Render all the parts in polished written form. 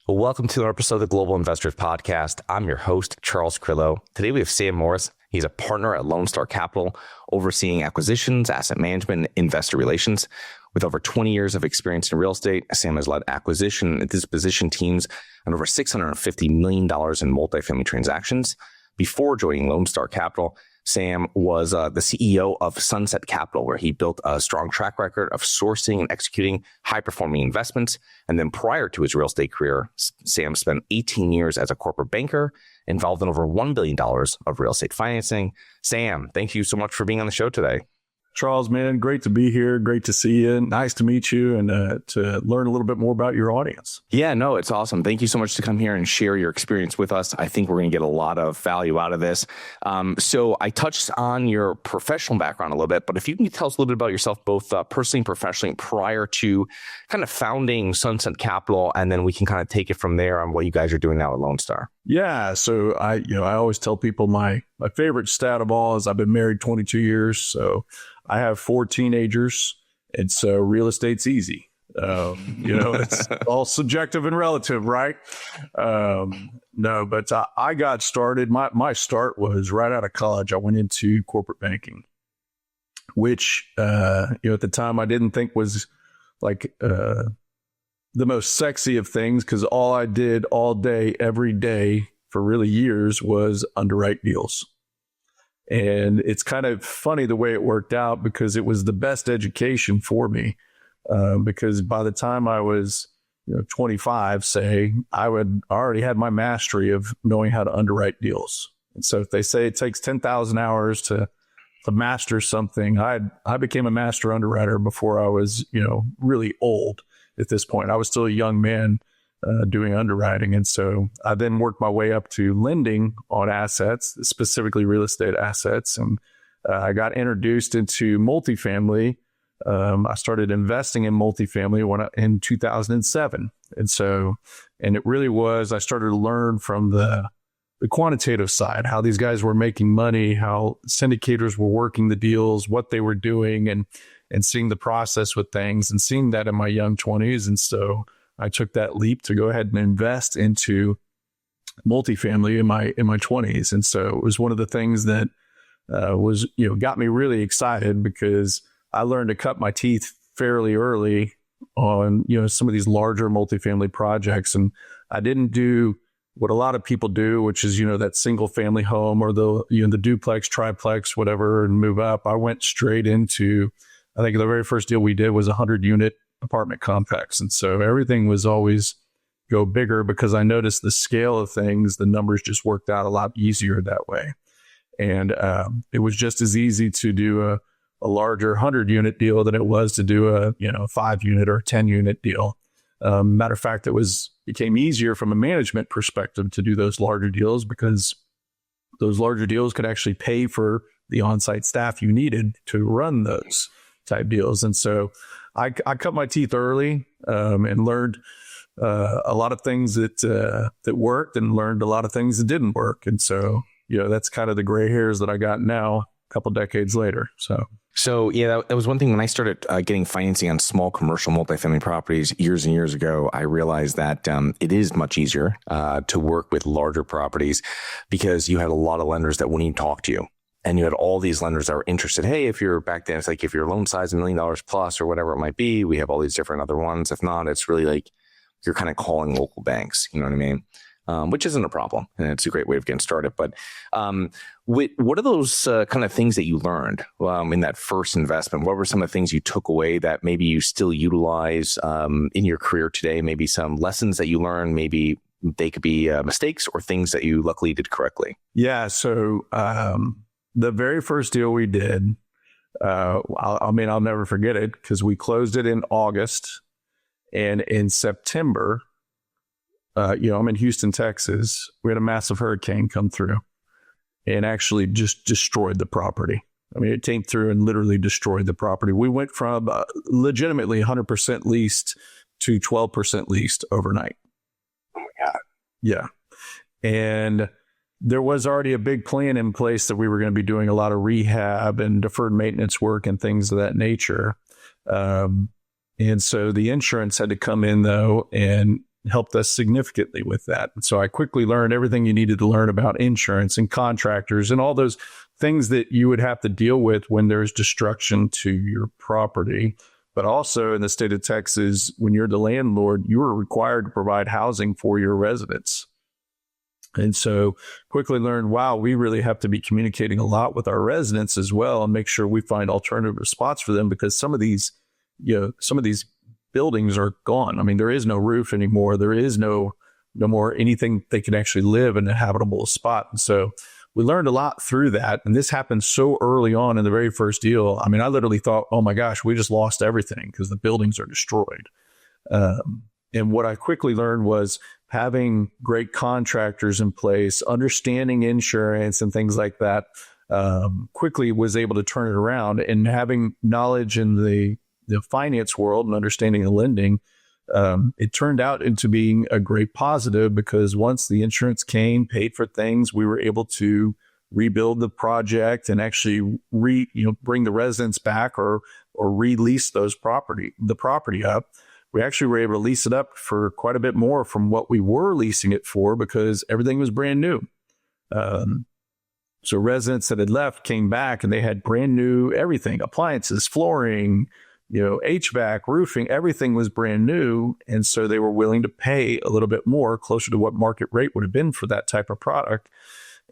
Well, welcome to another episode of the Global Investors Podcast. I'm your host, Charles Carillo. Today we have Sam Morris. He's a partner at Lone Star Capital, overseeing acquisitions, asset management, and investor relations. With over 20 years of experience in real estate, Sam has led acquisition and disposition teams on over $650 million in multifamily transactions. Before joining Lone Star Capital, Sam was the CEO of Sunset Capital, where he built a strong track record of sourcing and executing high-performing investments. And then prior to his real estate career, Sam spent 18 years as a corporate banker, involved in over $1 billion of real estate financing. Sam, thank you so much for being on the show today. Charles, man, great to be here. Great to see you. Nice to meet you and to learn a little bit more about your audience. Yeah, no, it's awesome. Thank you so much to come here and share your experience with us. I think we're going to get a lot of value out of this. So I touched on your professional background a little bit, but if you can tell us a little bit about yourself, both personally and professionally, prior to kind of founding Sunset Capital, and then we can kind of take it from there on what you guys are doing now at Lone Star. Yeah, so I always tell people my favorite stat of all is I've been married 22 years, so I have 4 teenagers, and so real estate's easy. It's all subjective and relative, right? But I got started. My start was right out of college. I went into corporate banking, which at the time I didn't think was like the most sexy of things, because all I did all day, every day for really years was underwrite deals. And it's kind of funny the way it worked out, because it was the best education for me. Because by the time I was 25, say, I already had my mastery of knowing how to underwrite deals. And so if they say it takes 10,000 hours to master something, I became a master underwriter before I was really old. At this point, I was still a young man doing underwriting. And so I then worked my way up to lending on assets, specifically real estate assets. And I got introduced into multifamily. I started investing in multifamily in 2007. And it really was, I started to learn from the quantitative side, how these guys were making money, how syndicators were working the deals, what they were doing, and seeing the process with things, and seeing that in my young 20s. And so I took that leap to go ahead and invest into multifamily in my 20s. And so it was one of the things that got me really excited, because I learned to cut my teeth fairly early on some of these larger multifamily projects. And I didn't do what a lot of people do, which is that single family home or the duplex, triplex, whatever, and move up. I went straight into, I think the very first deal we did was a 100-unit apartment complex. And so everything was always go bigger, because I noticed the scale of things, the numbers just worked out a lot easier that way. And it was just as easy to do a larger 100-unit deal than it was to do a 5-unit or 10-unit deal. Matter of fact, it became easier from a management perspective to do those larger deals, because those larger deals could actually pay for the on-site staff you needed to run those type deals. And so I cut my teeth early and learned a lot of things that worked, and learned a lot of things that didn't work. And so, that's kind of the gray hairs that I got now a couple decades later. So yeah, that was one thing when I started getting financing on small commercial multifamily properties years and years ago. I realized that it is much easier to work with larger properties, because you had a lot of lenders that wouldn't even talk to you. And you had all these lenders that were interested. Hey, if you're back then, it's like if your loan size $1 million plus or whatever it might be, we have all these different other ones. If not, it's really like you're kind of calling local banks. You know what I mean? Which isn't a problem, and it's a great way of getting started. But what are those kind of things that you learned in that first investment? What were some of the things you took away that maybe you still utilize in your career today? Maybe some lessons that you learned, maybe they could be mistakes or things that you luckily did correctly. Yeah. So the very first deal we did, I'll never forget it, because we closed it in August, and in September, I'm in Houston, Texas. We had a massive hurricane come through and actually just destroyed the property. I mean, it came through and literally destroyed the property. We went from legitimately 100% leased to 12% leased overnight. Oh my God. Yeah. And there was already a big plan in place that we were going to be doing a lot of rehab and deferred maintenance work and things of that nature. And so the insurance had to come in, though, and helped us significantly with that. And so I quickly learned everything you needed to learn about insurance and contractors and all those things that you would have to deal with when there's destruction to your property. But also in the state of Texas, when you're the landlord, you are required to provide housing for your residents. And so quickly learned, wow, we really have to be communicating a lot with our residents as well and make sure we find alternative spots for them, because some of these buildings are gone. I mean, there is no roof anymore. There is no more anything they can actually live in a habitable spot. And so we learned a lot through that. And this happened so early on in the very first deal. I mean, I literally thought, oh my gosh, we just lost everything because the buildings are destroyed. And what I quickly learned was having great contractors in place, understanding insurance and things like that, quickly was able to turn it around. And having knowledge in the finance world and understanding the lending, it turned out into being a great positive, because once the insurance came, paid for things, we were able to rebuild the project and actually bring the residents back or release the property up. We actually were able to lease it up for quite a bit more from what we were leasing it for, because everything was brand new. So residents that had left came back and they had brand new everything, appliances, flooring, HVAC, roofing, everything was brand new. And so they were willing to pay a little bit more, closer to what market rate would have been for that type of product.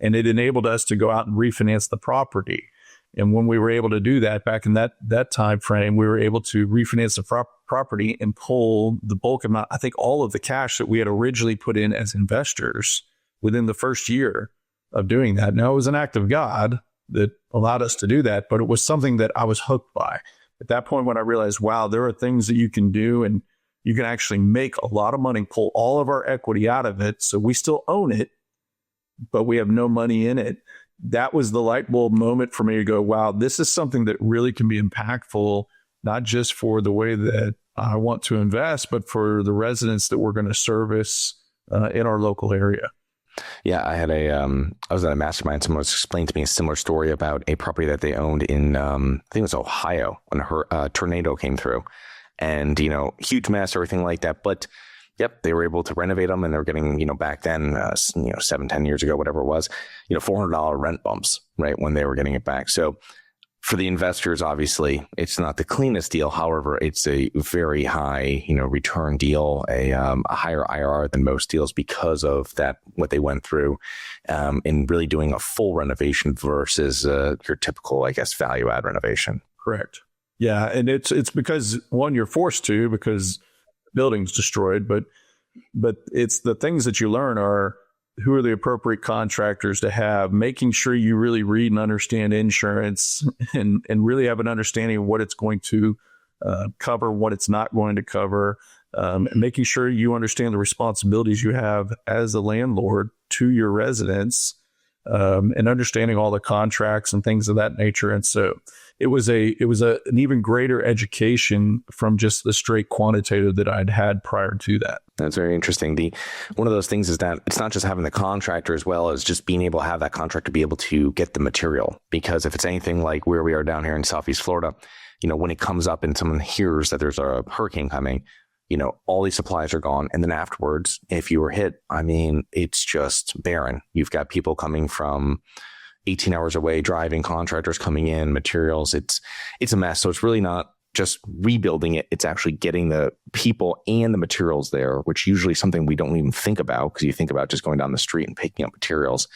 And it enabled us to go out and refinance the property. And when we were able to do that back in that time frame, we were able to refinance the property and pull the bulk amount, I think all of the cash that we had originally put in as investors within the first year of doing that. Now, it was an act of God that allowed us to do that, but it was something that I was hooked by. At that point, when I realized, wow, there are things that you can do and you can actually make a lot of money, pull all of our equity out of it. So we still own it, but we have no money in it. That was the light bulb moment for me to go, wow, this is something that really can be impactful, not just for the way that I want to invest, but for the residents that we're going to service in our local area. Yeah, I was at a mastermind. Someone was explaining to me a similar story about a property that they owned in, I think it was Ohio, when a tornado came through, and, huge mess, everything like that. But yep, they were able to renovate them, and they were getting, back then, 7-10 years ago, whatever it was, $400 rent bumps, right, when they were getting it back. So for the investors, obviously, it's not the cleanest deal. However, it's a very high, return deal, a higher IRR than most deals because of that, what they went through in really doing a full renovation versus your typical, I guess, value add renovation. Correct. Yeah. And it's because, one, you're forced to, because the building's destroyed, but it's the things that you learn are, who are the appropriate contractors to have, making sure you really read and understand insurance and really have an understanding of what it's going to cover, what it's not going to cover, and making sure you understand the responsibilities you have as a landlord to your residents, and understanding all the contracts and things of that nature. And so it was an even greater education from just the straight quantitative that I'd had prior to that. That's very interesting. One of those things is that it's not just having the contractor as well as just being able to have that contractor be able to get the material. Because if it's anything like where we are down here in Southeast Florida, when it comes up and someone hears that there's a hurricane coming, all these supplies are gone. And then afterwards, if you were hit, I mean, it's just barren. You've got people coming from 18 hours away, driving, contractors coming in, materials. It's a mess. So it's really not just rebuilding it. It's actually getting the people and the materials there, which usually is something we don't even think about, because you think about just going down the street and picking up materials.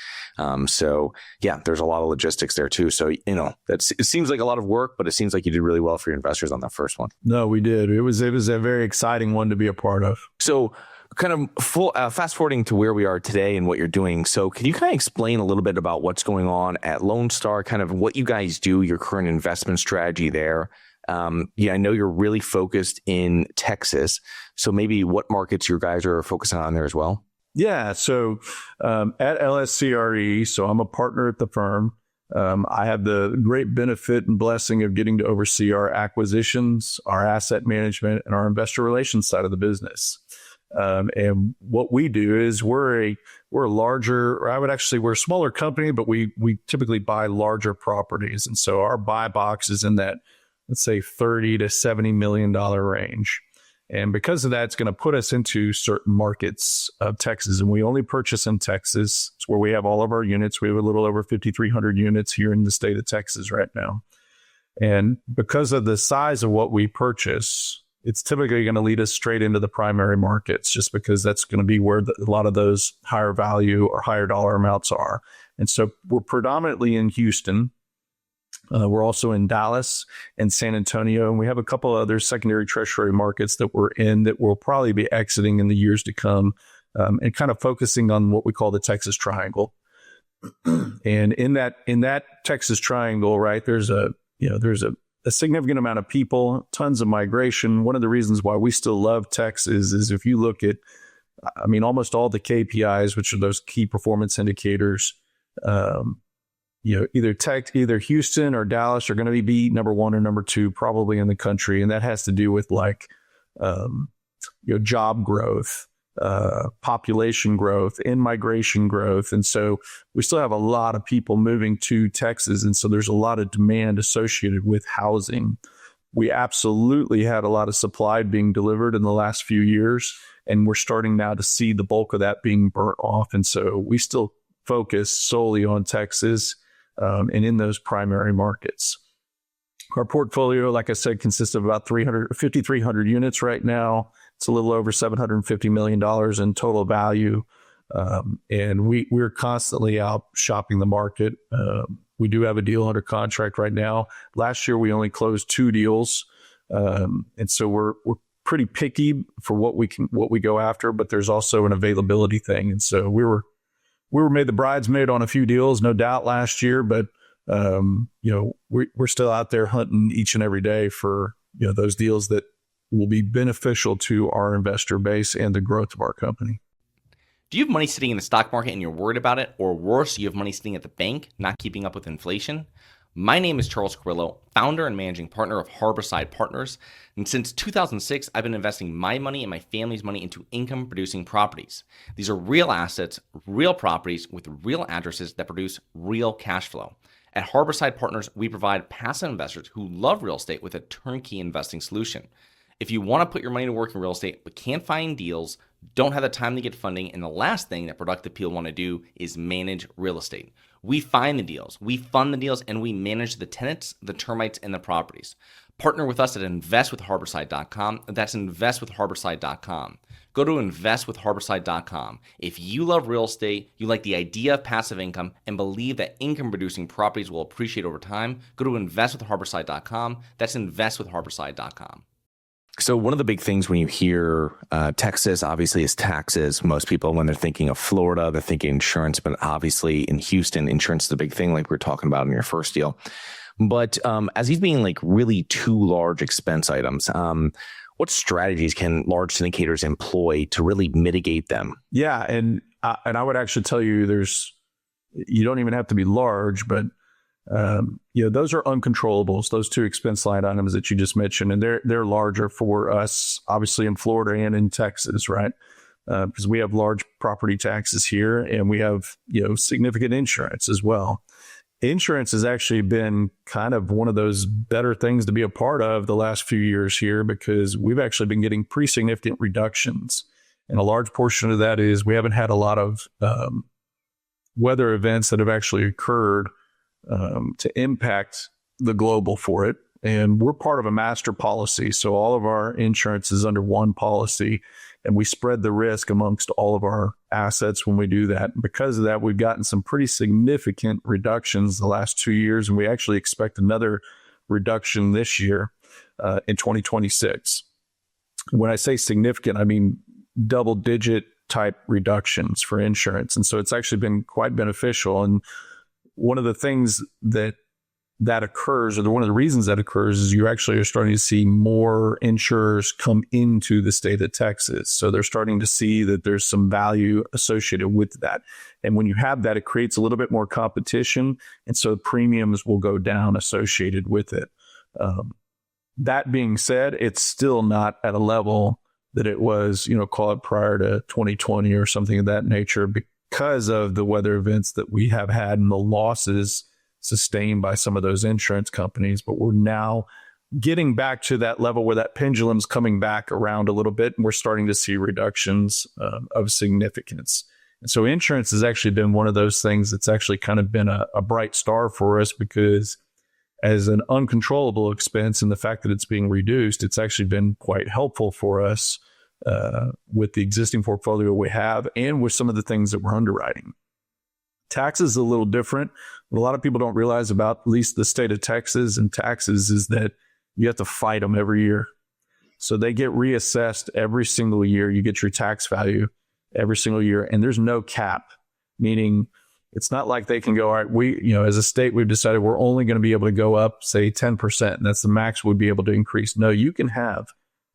So yeah, there's a lot of logistics there too. So, it seems like a lot of work, but it seems like you did really well for your investors on that first one. No, we did. It was a very exciting one to be a part of. So kind of fast forwarding to where we are today and what you're doing. So can you kind of explain a little bit about what's going on at Lone Star, kind of what you guys do, your current investment strategy there? I know you're really focused in Texas. So maybe what markets you guys are focusing on there as well? Yeah. So at LSCRE, so I'm a partner at the firm. I have the great benefit and blessing of getting to oversee our acquisitions, our asset management, and our investor relations side of the business. And what we do is we're a larger, or we're a smaller company, but we typically buy larger properties. And so our buy box is in that, let's say, $30 to $70 million range. And because of that, it's going to put us into certain markets of Texas. And we only purchase in Texas. It's where we have all of our units. We have a little over 5,300 units here in the state of Texas right now. And because of the size of what we purchase, it's typically going to lead us straight into the primary markets, just because that's going to be where a lot of those higher value or higher dollar amounts are. And so we're predominantly in Houston. We're also in Dallas and San Antonio, and we have a couple of other secondary tertiary markets that we're in that we'll probably be exiting in the years to come, and kind of focusing on what we call the Texas Triangle. And in that Texas Triangle, right, there's a significant amount of people, tons of migration. One of the reasons why we still love Texas is if you look at, almost all the KPIs, which are those key performance indicators, either Houston or Dallas are going to be number one or number two probably in the country. And that has to do with job growth, population growth, in-migration growth. And so we still have a lot of people moving to Texas. And so there's a lot of demand associated with housing. We absolutely had a lot of supply being delivered in the last few years, and we're starting now to see the bulk of that being burnt off. And so we still focus solely on Texas and in those primary markets. Our portfolio, like I said, consists of about 5,300 units right now. It's a little over $750 million in total value. And we're constantly out shopping the market. We do have a deal under contract right now. Last year, we only closed 2 deals. And so we're pretty picky for what we go after, but there's also an availability thing. And so we were made the bridesmaid on a few deals, no doubt, last year, but we're still out there hunting each and every day for those deals that will be beneficial to our investor base and the growth of our company. Do you have money sitting in the stock market and you're worried about it? Or worse, you have money sitting at the bank, not keeping up with inflation? My name is Charles Carillo, founder and managing partner of Harborside Partners. And since 2006, I've been investing my money and my family's money into income-producing properties. These are real assets, real properties with real addresses that produce real cash flow. At Harborside Partners, we provide passive investors who love real estate with a turnkey investing solution. If you want to put your money to work in real estate but can't find deals, don't have the time to get funding, and the last thing that productive people want to do is manage real estate. We find the deals, we fund the deals, and we manage the tenants, the termites, and the properties. Partner with us at investwithharborside.com. That's investwithharborside.com. Go to investwithharborside.com. If you love real estate, you like the idea of passive income, and believe that income-producing properties will appreciate over time, go to investwithharborside.com. That's investwithharborside.com. So one of the big things when you hear Texas, obviously, is taxes. Most people, when they're thinking of Florida, they're thinking insurance. But obviously in Houston, insurance is a big thing, like we were talking about in your first deal. But as these being like really 2 large expense items, what strategies can large syndicators employ to really mitigate them? Yeah, and I would actually tell you you don't even have to be large, but those are uncontrollables, those 2 expense line items that you just mentioned, and they're larger for us, obviously in Florida and in Texas, right? Because we have large property taxes here, and we have significant insurance as well. Insurance has actually been kind of one of those better things to be a part of the last few years here, because we've actually been getting pretty significant reductions, and a large portion of that is we haven't had a lot of weather events that have actually occurred to impact the global for it. And we're part of a master policy. So all of our insurance is under one policy, and we spread the risk amongst all of our assets when we do that. And because of that, we've gotten some pretty significant reductions the last 2 years. And we actually expect another reduction this year in 2026. When I say significant, I mean double-digit type reductions for insurance. And so it's actually been quite beneficial. And one of the things that occurs, or one of the reasons that occurs, is you actually are starting to see more insurers come into the state of Texas. So they're starting to see that there's some value associated with that. And when you have that, it creates a little bit more competition. And so premiums will go down associated with it. That being said, it's still not at a level that it was, call it prior to 2020 or something of that nature, because of the weather events that we have had and the losses sustained by some of those insurance companies. But we're now getting back to that level where that pendulum's coming back around a little bit, and we're starting to see reductions of significance. And so insurance has actually been one of those things that's actually kind of been a bright star for us, because as an uncontrollable expense and the fact that it's being reduced, it's actually been quite helpful for us with the existing portfolio we have and with some of the things that we're underwriting. Taxes is a little different. What a lot of people don't realize about at least the state of Texas and taxes is that you have to fight them every year. So they get reassessed every single year. You get your tax value every single year, and there's no cap, meaning it's not like they can go, all right, as a state, we've decided we're only going to be able to go up, say 10%, and that's the max we'd be able to increase. No, you can have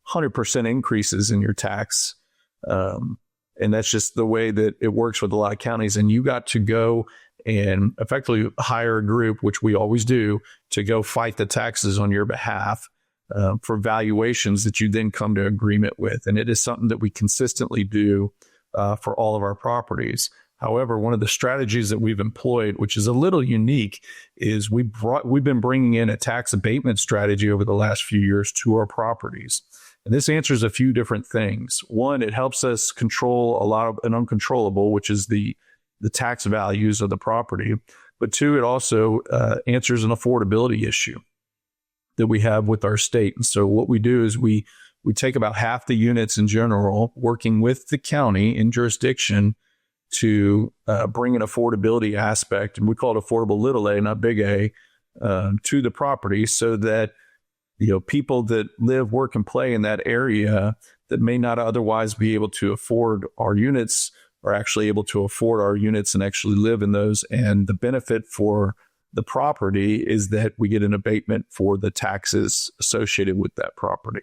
100% increases in your tax. And that's just the way that it works with a lot of counties. And you got to go and effectively hire a group, which we always do, to go fight the taxes on your behalf for valuations that you then come to agreement with. And it is something that we consistently do for all of our properties. However, one of the strategies that we've employed, which is a little unique, is we've been bringing in a tax abatement strategy over the last few years to our properties. And this answers a few different things. One, it helps us control a lot of an uncontrollable, which is the tax values of the property. But two, it also answers an affordability issue that we have with our state. And so what we do is we take about half the units in general, working with the county in jurisdiction to bring an affordability aspect, and we call it affordable little a, not big A, to the property, so that people that live, work, and play in that area that may not otherwise be able to afford our units are actually able to afford our units and actually live in those. And the benefit for the property is that we get an abatement for the taxes associated with that property.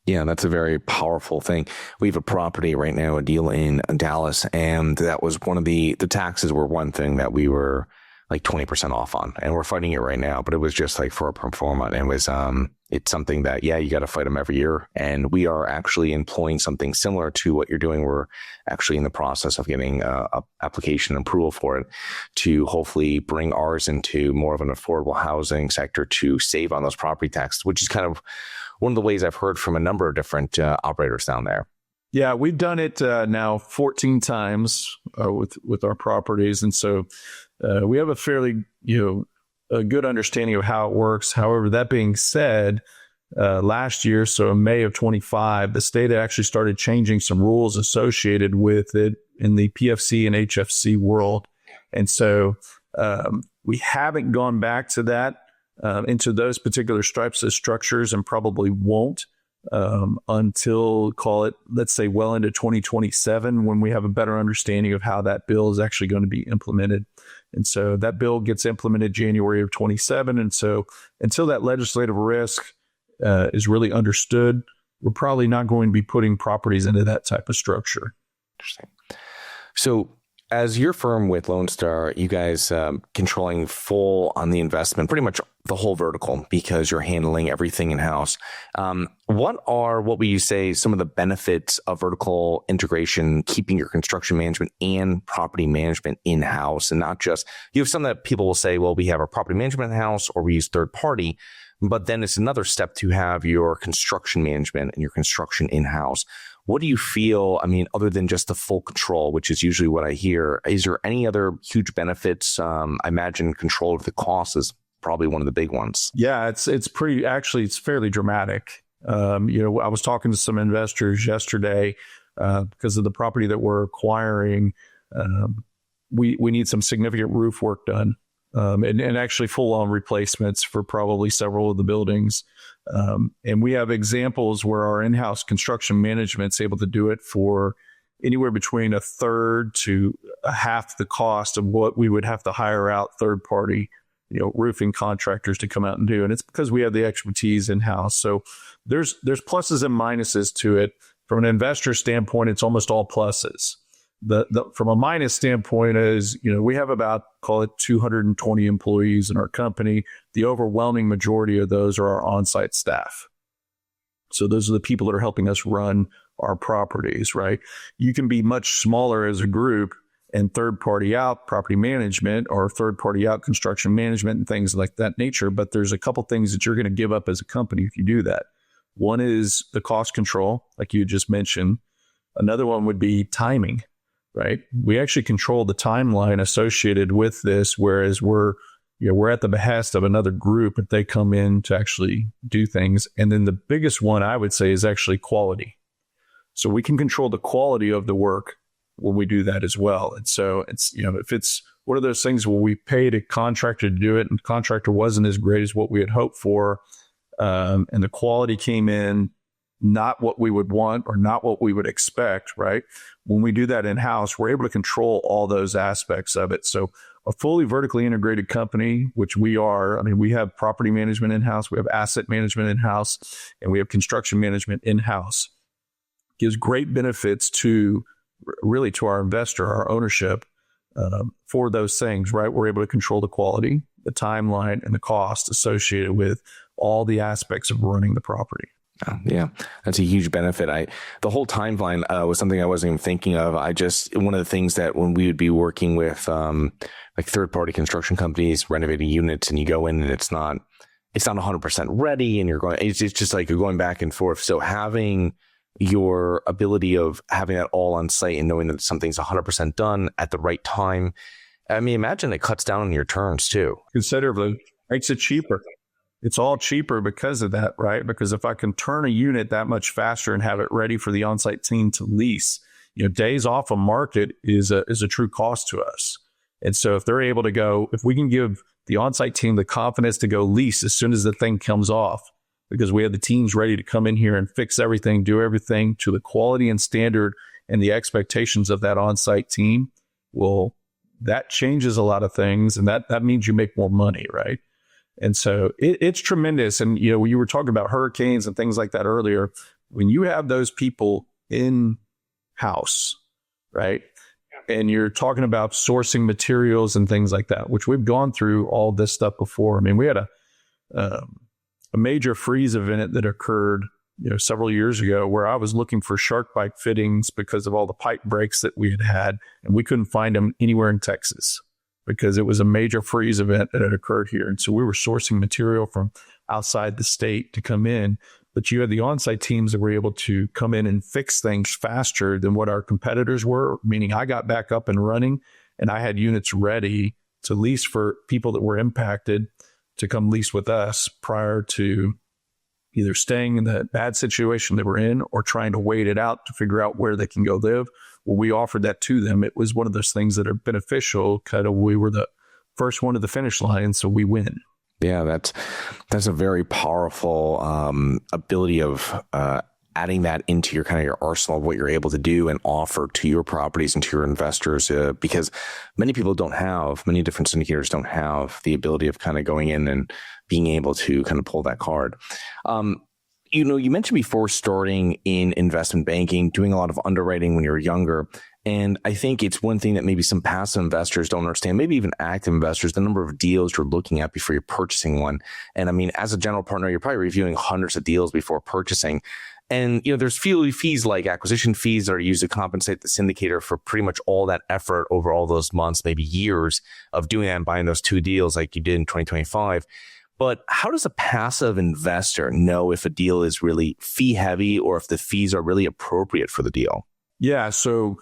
Yeah, that's a very powerful thing. We have a property right now, a deal in Dallas, and that was one of the taxes were one thing that we were like 20% off on, and we're fighting it right now, but it was just like for a pro forma, and it was, it's something that, you got to fight them every year. And we are actually employing something similar to what you're doing. We're actually in the process of getting a application approval for it to hopefully bring ours into more of an affordable housing sector to save on those property taxes, which is kind of one of the ways I've heard from a number of different operators down there. Yeah, we've done it now 14 times with our properties. And so we have a fairly, a good understanding of how it works. However, that being said, last year, so in May of 25, the state actually started changing some rules associated with it in the PFC and HFC world. And so we haven't gone back to that, into those particular stripes of structures, and probably won't until, call it, let's say, well into 2027, when we have a better understanding of how that bill is actually going to be implemented. And so that bill gets implemented January of 27. And so until that legislative risk is really understood, we're probably not going to be putting properties into that type of structure. Interesting. So as your firm with Lone Star, you guys controlling full on the investment, pretty much the whole vertical, because you're handling everything in-house. What would you say, some of the benefits of vertical integration, keeping your construction management and property management in-house, and not just, you have some that people will say, well, we have our property management in-house or we use third party, but then it's another step to have your construction management and your construction in-house. What do you feel, other than just the full control, which is usually what I hear, is there any other huge benefits? I imagine control of the cost is probably one of the big ones. Yeah, it's fairly dramatic. I was talking to some investors yesterday because of the property that we're acquiring. We need some significant roof work done. And actually full-on replacements for probably several of the buildings. And we have examples where our in-house construction management's able to do it for anywhere between a third to a half the cost of what we would have to hire out third-party, roofing contractors to come out and do. And it's because we have the expertise in-house. So there's pluses and minuses to it. From an investor standpoint, it's almost all pluses. From a minus standpoint is, we have about, call it 220 employees in our company. The overwhelming majority of those are our on-site staff. So those are the people that are helping us run our properties, right? You can be much smaller as a group and third party out property management or third party out construction management and things like that nature. But there's a couple things that you're going to give up as a company if you do that. One is the cost control, like you just mentioned. Another one would be timing, right? We actually control the timeline associated with this, whereas we're at the behest of another group that they come in to actually do things. And then the biggest one I would say is actually quality. So we can control the quality of the work when we do that as well. And so it's, if it's one of those things where we paid a contractor to do it and the contractor wasn't as great as what we had hoped for, and the quality came in not what we would want or not what we would expect, right? When we do that in-house, we're able to control all those aspects of it. So a fully vertically integrated company, which we are, we have property management in-house, we have asset management in-house, and we have construction management in-house. Gives great benefits to our investor, our ownership, for those things, right? We're able to control the quality, the timeline, and the cost associated with all the aspects of running the property. Yeah, that's a huge benefit. The whole timeline was something I wasn't even thinking of. One of the things that when we would be working with like third party construction companies renovating units, and you go in and it's not 100% ready, and it's just like you're going back and forth. So having your ability of having that all on site and knowing that something's 100% done at the right time, imagine it cuts down on your turns too. Considerably, makes it cheaper. It's all cheaper because of that, right? Because if I can turn a unit that much faster and have it ready for the on-site team to lease, days off a market is a true cost to us. And so if they're able to go, if we can give the on-site team the confidence to go lease as soon as the thing comes off, because we have the teams ready to come in here and fix everything, do everything to the quality and standard and the expectations of that on-site team, well, that changes a lot of things. And that means you make more money, right? And so it's tremendous. And, when you were talking about hurricanes and things like that earlier, when you have those people in-house, right? And you're talking about sourcing materials and things like that, which we've gone through all this stuff before. We had a major freeze event that occurred, several years ago, where I was looking for shark bite fittings because of all the pipe breaks that we had, and we couldn't find them anywhere in Texas, because it was a major freeze event that had occurred here. And so we were sourcing material from outside the state to come in. But you had the on-site teams that were able to come in and fix things faster than what our competitors were, meaning I got back up and running and I had units ready to lease for people that were impacted to come lease with us prior to either staying in the bad situation they were in or trying to wait it out to figure out where they can go live. Well, we offered that to them. It was one of those things that are beneficial. We were the first one to the finish line, so we win. Yeah, that's a very powerful ability of adding that into your arsenal of what you're able to do and offer to your properties and to your investors, because many different syndicators don't have the ability of kind of going in and being able to kind of pull that card. You mentioned before starting in investment banking, doing a lot of underwriting when you were younger. And I think it's one thing that maybe some passive investors don't understand, maybe even active investors, the number of deals you're looking at before you're purchasing one. And as a general partner, you're probably reviewing hundreds of deals before purchasing. And, there's fees like acquisition fees that are used to compensate the syndicator for pretty much all that effort over all those months, maybe years of doing that and buying those 2 deals like you did in 2025. But how does a passive investor know if a deal is really fee heavy or if the fees are really appropriate for the deal? Yeah. So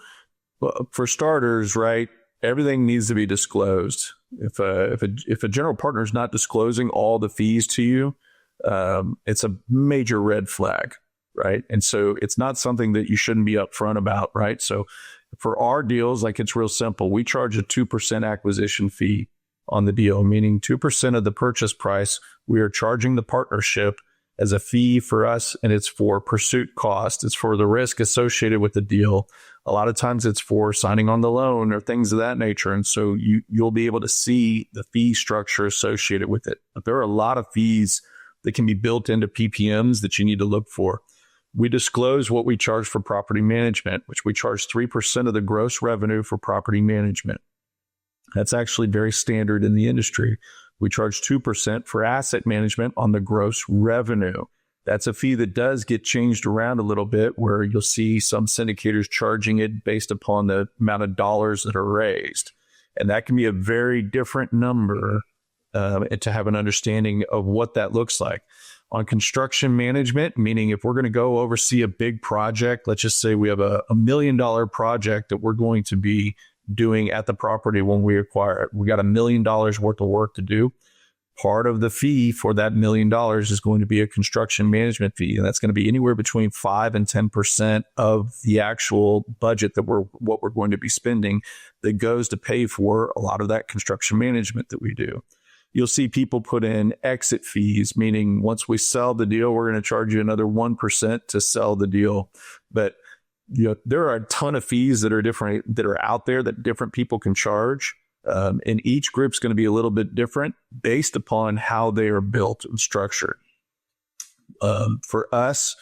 for starters, right, everything needs to be disclosed. If a general partner is not disclosing all the fees to you, it's a major red flag, right? And so it's not something that you shouldn't be upfront about, right? So for our deals, it's real simple. We charge a 2% acquisition fee on the deal, meaning 2% of the purchase price we are charging the partnership as a fee for us, and it's for pursuit cost. It's for the risk associated with the deal. A lot of times it's for signing on the loan or things of that nature. And so you'll be able to see the fee structure associated with it. But there are a lot of fees that can be built into PPMs that you need to look for. We disclose what we charge for property management, which we charge 3% of the gross revenue for property management. That's actually very standard in the industry. We charge 2% for asset management on the gross revenue. That's a fee that does get changed around a little bit, where you'll see some syndicators charging it based upon the amount of dollars that are raised. And that can be a very different number to have an understanding of what that looks like. On construction management, meaning if we're going to go oversee a big project, let's just say we have a $1 million project that we're going to be doing at the property when we acquire it. We got $1 million worth of work to do. Part of the fee for that $1 million is going to be a construction management fee. And that's going to be anywhere between 5 and 10% of the actual budget that what we're going to be spending, that goes to pay for a lot of that construction management that we do. You'll see people put in exit fees, meaning once we sell the deal, we're going to charge you another 1% to sell the deal. But there are a ton of fees that are different, that are out there that different people can charge. And each group's going to be a little bit different based upon how they are built and structured. For us,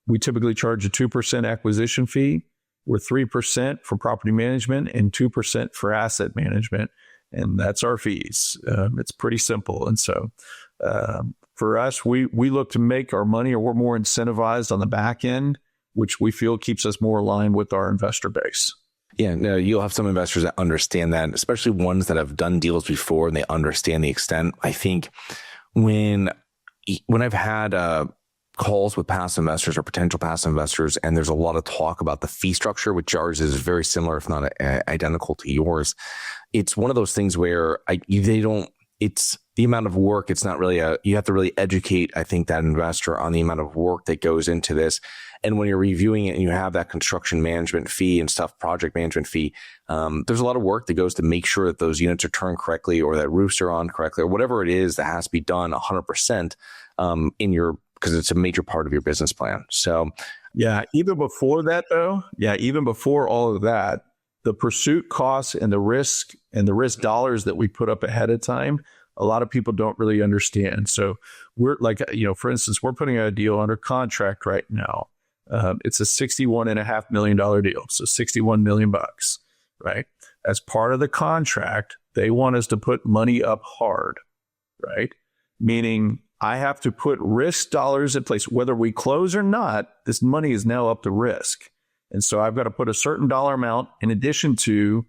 we typically charge a 2% acquisition fee. We're 3% for property management and 2% for asset management. And that's our fees. It's pretty simple. And so for us, we look to make our money, or we're more incentivized on the back end, which we feel keeps us more aligned with our investor base. Yeah, no, you'll have some investors that understand that, especially ones that have done deals before and they understand the extent. I think when I've had calls with past investors or potential past investors, and there's a lot of talk about the fee structure, which ours is very similar, if not identical to yours. It's one of those things where it's the amount of work. It's not really you have to really educate, I think, that investor on the amount of work that goes into this. And when you're reviewing it and you have that construction management fee and stuff, project management fee, there's a lot of work that goes to make sure that those units are turned correctly, or that roofs are on correctly, or whatever it is that has to be done 100% because it's a major part of your business plan. So, yeah, even before that, though, even before all of that, the pursuit costs and the risk dollars that we put up ahead of time, a lot of people don't really understand. So we're like, for instance, we're putting a deal under contract right now. It's a $61.5 million deal. So $61 million, right? As part of the contract, they want us to put money up hard, right? Meaning I have to put risk dollars in place. Whether we close or not, this money is now up to risk. And so I've got to put a certain dollar amount in addition to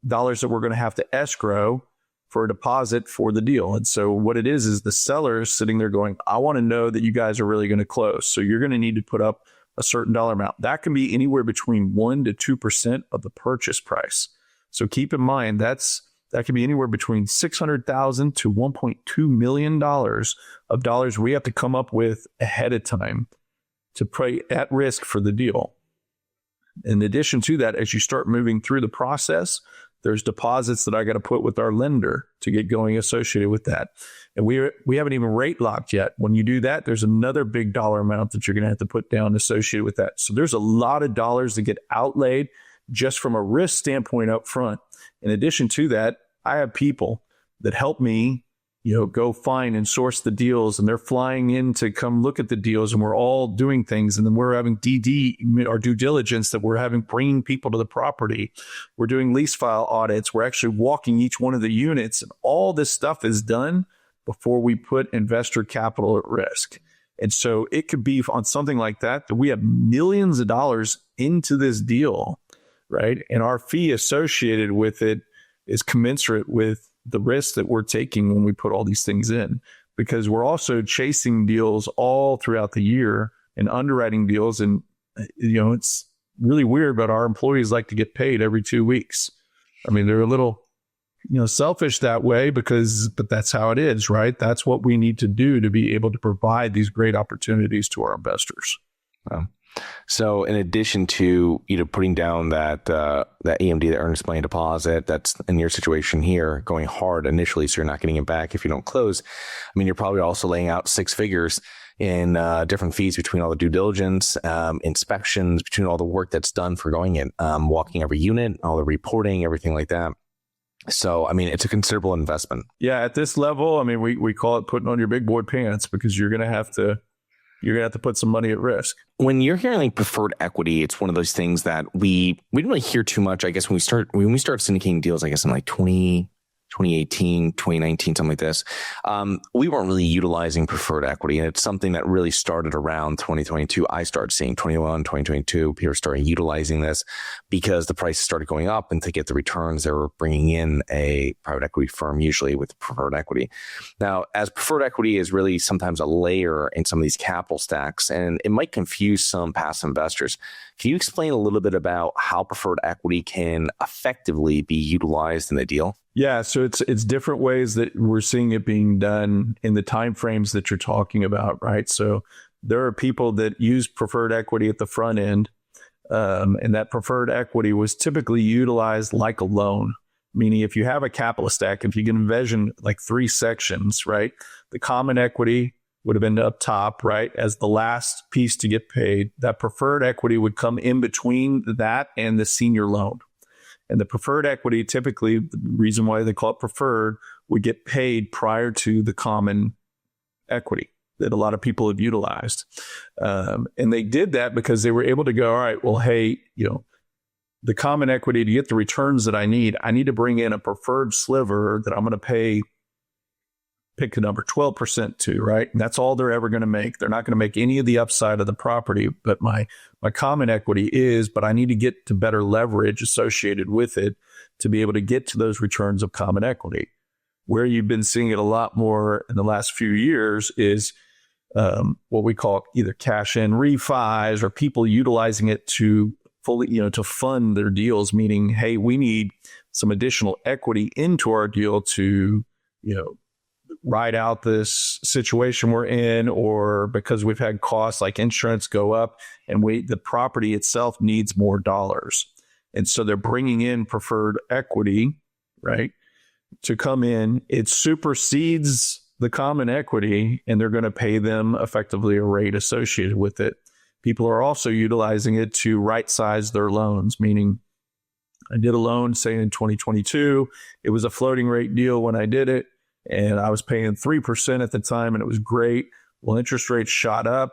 dollars that we're going to have to escrow for a deposit for the deal. And so what it is the seller is sitting there going, I want to know that you guys are really going to close. So you're going to need to put up a certain dollar amount. That can be anywhere between 1 to 2% of the purchase price. So keep in mind, that can be anywhere between $600,000 to $1.2 million of dollars we have to come up with ahead of time to pay at risk for the deal. In addition to that, as you start moving through the process, there's deposits that I got to put with our lender to get going associated with that. And we haven't even rate locked yet. When you do that, there's another big dollar amount that you're going to have to put down associated with that. So there's a lot of dollars that get outlaid just from a risk standpoint up front. In addition to that, I have people that help me, go find and source the deals, and they're flying in to come look at the deals, and we're all doing things. And then we're having DD, or due diligence, that we're bringing people to the property. We're doing lease file audits. We're actually walking each one of the units, and all this stuff is done before we put investor capital at risk. And so it could be on something like that we have millions of dollars into this deal, right? And our fee associated with it is commensurate with the risk that we're taking when we put all these things in, because we're also chasing deals all throughout the year and underwriting deals. And, it's really weird, but our employees like to get paid every 2 weeks. I mean, they're a little, selfish that way but that's how it is, right? That's what we need to do to be able to provide these great opportunities to our investors. So in addition to, putting down that EMD, the earnest money deposit, that's in your situation here going hard initially, so you're not getting it back if you don't close. I mean, you're probably also laying out 6 figures in different fees between all the due diligence, inspections, between all the work that's done for going in, walking every unit, all the reporting, everything like that. So, I mean, it's a considerable investment. Yeah, at this level, I mean, we call it putting on your big boy pants, because you're going to have to put some money at risk. When you're hearing like preferred equity, it's one of those things that we didn't really hear too much, I guess, when we start syndicating deals, I guess in like 20 2018, 2019, something like this, we weren't really utilizing preferred equity. And it's something that really started around 2022. I started seeing 21, 2022, people started utilizing this because the prices started going up, and to get the returns, they were bringing in a private equity firm, usually with preferred equity. Now, as preferred equity is really sometimes a layer in some of these capital stacks, and it might confuse some passive investors. Can you explain a little bit about how preferred equity can effectively be utilized in the deal? Yeah, so it's different ways that we're seeing it being done in the timeframes that you're talking about, right? So there are people that use preferred equity at the front end, and that preferred equity was typically utilized like a loan, meaning if you have a capital stack, if you can envision like 3 sections, right? The common equity would have been up top, right? As the last piece to get paid, that preferred equity would come in between that and the senior loan. And the preferred equity, typically, the reason why they call it preferred, would get paid prior to the common equity that a lot of people have utilized. And they did that because they were able to go, all right, well, hey, the common equity, to get the returns that I need to bring in a preferred sliver that I'm going to pay, pick a number, 12% to, right? And that's all they're ever going to make. They're not going to make any of the upside of the property, but my common equity is, but I need to get to better leverage associated with it to be able to get to those returns of common equity. Where you've been seeing it a lot more in the last few years is what we call either cash in refis, or people utilizing it to fully, to fund their deals, meaning, hey, we need some additional equity into our deal to, ride out this situation we're in, or because we've had costs like insurance go up and the property itself needs more dollars. And so they're bringing in preferred equity, right, to come in. It supersedes the common equity, and they're going to pay them effectively a rate associated with it. People are also utilizing it to right size their loans, meaning I did a loan, say in 2022, it was a floating rate deal when I did it, and I was paying 3% at the time, and it was great. Well, interest rates shot up,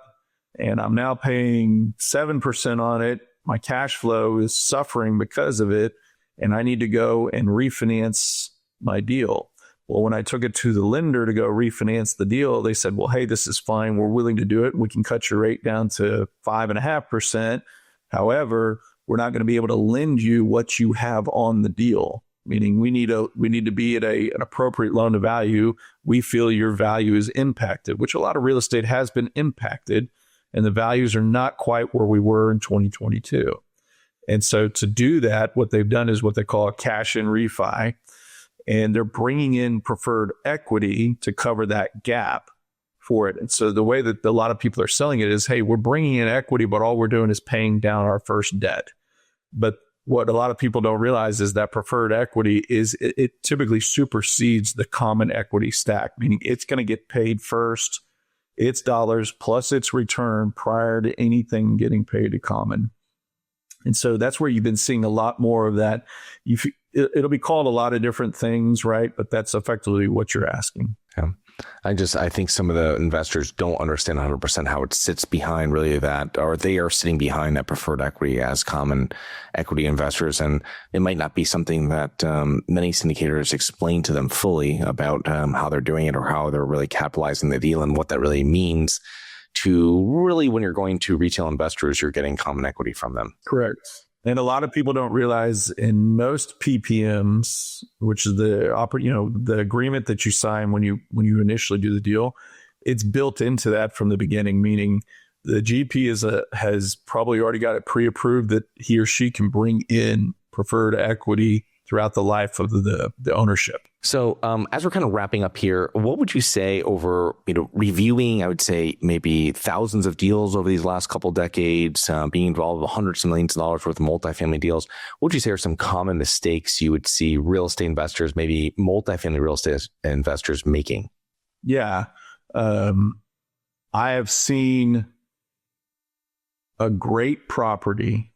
and I'm now paying 7% on it. My cash flow is suffering because of it, and I need to go and refinance my deal. Well, when I took it to the lender to go refinance the deal, they said, well, hey, this is fine. We're willing to do it. We can cut your rate down to 5.5%. However, we're not going to be able to lend you what you have on the deal. Meaning we need to be at an appropriate loan to value. We feel your value is impacted, which a lot of real estate has been impacted, and the values are not quite where we were in 2022. And so to do that, what they've done is what they call a cash in refi, and they're bringing in preferred equity to cover that gap for it. And so the way that a lot of people are selling it is, hey, we're bringing in equity, but all we're doing is paying down our first debt. But what a lot of people don't realize is that preferred equity it typically supersedes the common equity stack, meaning it's going to get paid first, its dollars plus its return prior to anything getting paid to common. And so that's where you've been seeing a lot more of that. It'll be called a lot of different things, right? But that's effectively what you're asking. Yeah. I think some of the investors don't understand 100% how it sits behind really that, or they are sitting behind that preferred equity as common equity investors. And it might not be something that many syndicators explain to them fully about how they're doing it, or how they're really capitalizing the deal, and what that really means to really, when you're going to retail investors, you're getting common equity from them. Correct. And a lot of people don't realize in most PPMs, which is the agreement that you sign when you initially do the deal, it's built into that from the beginning, meaning the GP has probably already got it pre-approved that he or she can bring in preferred equity throughout the life of the ownership. So as we're kind of wrapping up here, what would you say over, reviewing, I would say maybe thousands of deals over these last couple of decades, being involved with hundreds of millions of dollars worth of multifamily deals, what would you say are some common mistakes you would see real estate investors, maybe multifamily real estate investors making? Yeah. I have seen a great property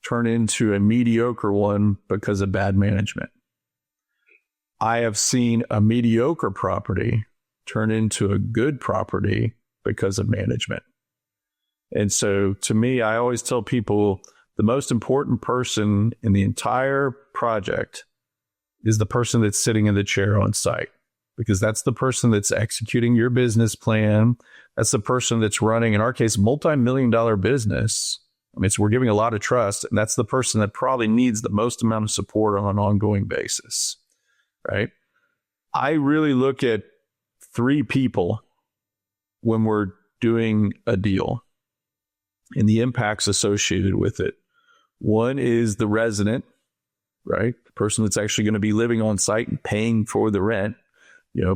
turn into a mediocre one because of bad management. I have seen a mediocre property turn into a good property because of management. And so to me, I always tell people the most important person in the entire project is the person that's sitting in the chair on site, because that's the person that's executing your business plan. That's the person that's running, in our case, multi-million-dollar business. I mean, we're giving a lot of trust, and that's the person that probably needs the most amount of support on an ongoing basis, right? I really look at 3 people when we're doing a deal and the impacts associated with it. One is the resident, right? The person that's actually going to be living on site and paying for the rent,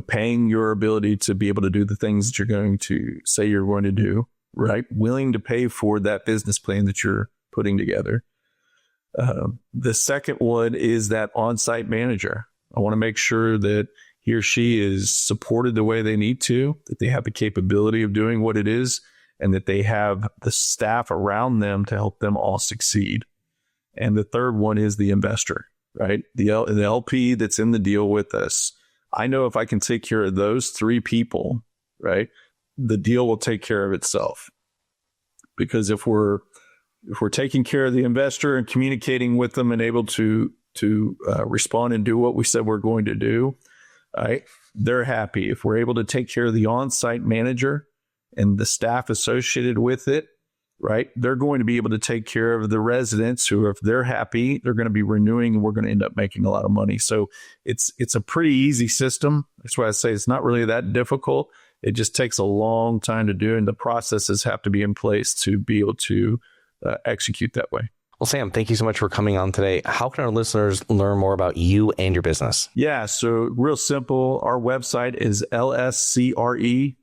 paying your ability to be able to do the things that you're going to say you're going to do, right? Willing to pay for that business plan that you're putting together. The second one is that on-site manager. I want to make sure that he or she is supported the way they need to, that they have the capability of doing what it is, and that they have the staff around them to help them all succeed. And the third one is the investor, right? The LP that's in the deal with us. I know if I can take care of those 3 people, right, the deal will take care of itself. Because if we're taking care of the investor and communicating with them and able to respond and do what we said we're going to do, right, they're happy. If we're able to take care of the on-site manager and the staff associated with it, right, they're going to be able to take care of the residents who, if they're happy, they're going to be renewing, and we're going to end up making a lot of money. So it's a pretty easy system. That's why I say it's not really that difficult. It just takes a long time to do, and the processes have to be in place to be able to execute that way. Well, Sam, thank you so much for coming on today. How can our listeners learn more about you and your business? Yeah, so real simple. Our website is lscre.com.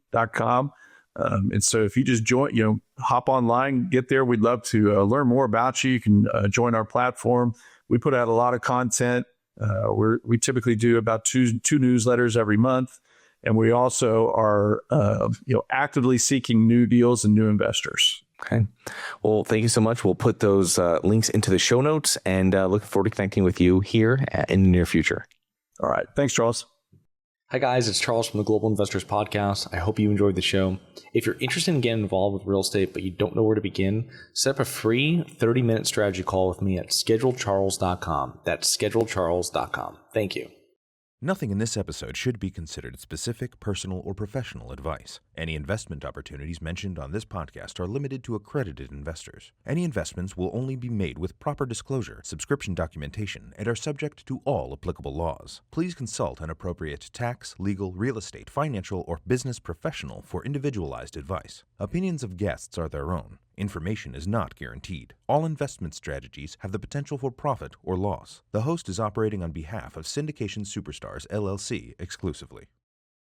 And so if you just join, hop online, get there. We'd love to learn more about you. You can join our platform. We put out a lot of content. We typically do about two newsletters every month. And we also are, actively seeking new deals and new investors. Okay. Well, thank you so much. We'll put those links into the show notes, and looking forward to connecting with you here in the near future. All right. Thanks, Charles. Hi, guys. It's Charles from the Global Investors Podcast. I hope you enjoyed the show. If you're interested in getting involved with real estate, but you don't know where to begin, set up a free 30-minute strategy call with me at schedulecharles.com. That's schedulecharles.com. Thank you. Nothing in this episode should be considered specific, personal, or professional advice. Any investment opportunities mentioned on this podcast are limited to accredited investors. Any investments will only be made with proper disclosure, subscription documentation, and are subject to all applicable laws. Please consult an appropriate tax, legal, real estate, financial, or business professional for individualized advice. Opinions of guests are their own. Information is not guaranteed. All investment strategies have the potential for profit or loss. The host is operating on behalf of Syndication Superstars, LLC exclusively.